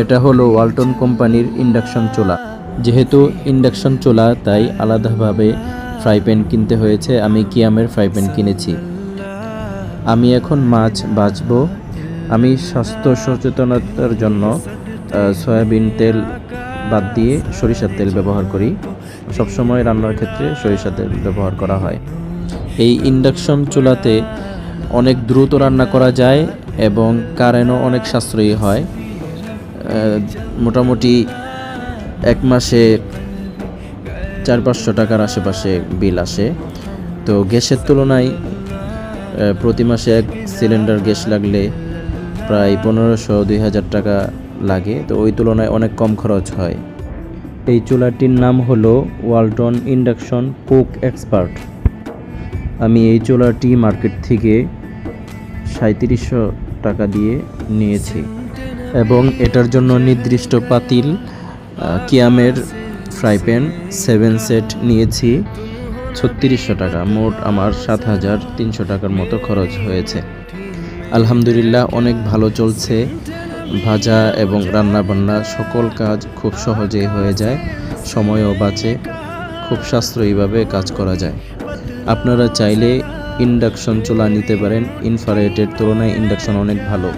এটা হলো ওয়ালটন কোম্পানির ইন্ডাকশন চুলা। যেহেতু ইন্ডাকশন চুলা তাই আলাদাভাবে ফ্রাই প্যান কিনতে হয়েছে। আমি কিয়ামের ফ্রাই প্যান কিনেছি। আমি এখন মাছ ভাজবো। আমি স্বাস্থ্য সচেতনতার জন্য সয়াবিন তেল বাদ দিয়ে সরিষার তেল ব্যবহার করি। সবসময় রান্নার ক্ষেত্রে সরিষার তেল ব্যবহার করা হয়। এই ইন্ডাকশন চুলাতে অনেক দ্রুত রান্না করা যায় এবং কারেন্টও অনেক সাশ্রয়ী হয়। মোটামুটি এক মাসে 400-500 টাকার আশেপাশে বিল আসে। তো গ্যাসের তুলনায় প্রতি মাসে এক সিলিন্ডার গ্যাস লাগলে প্রায় 1500-2000 টাকা লাগে। তো ওই তুলনায় অনেক কম খরচ হয়। এই চুলাটির নাম হলো ওয়ালটন ইন্ডাকশন কুক এক্সপার্ট। আমি এই চুলাটি মার্কেট থেকে 3700 টাকা দিয়ে নিয়েছি এবং এটার জন্য নির্দিষ্ট পাতিল কিয়ামের ফ্রাই প্যান 7 সেট নিয়েছি 3600 টাকা। মোট আমার 7300 টাকার মতো খরচ হয়েছে। আলহামদুলিল্লাহ অনেক ভালো চলছে। ভাজা এবং রান্নাবান্না সকল কাজ খুব সহজেই হয়ে যায়, সময়ও বাঁচে, খুব সাশ্রয়ীভাবে কাজ করা যায়। আপনারা চাইলে ইন্ডাকশন চুলা নিতে পারেন। ইনফ্রারেটের তুলনায় ইন্ডাকশন অনেক ভালো।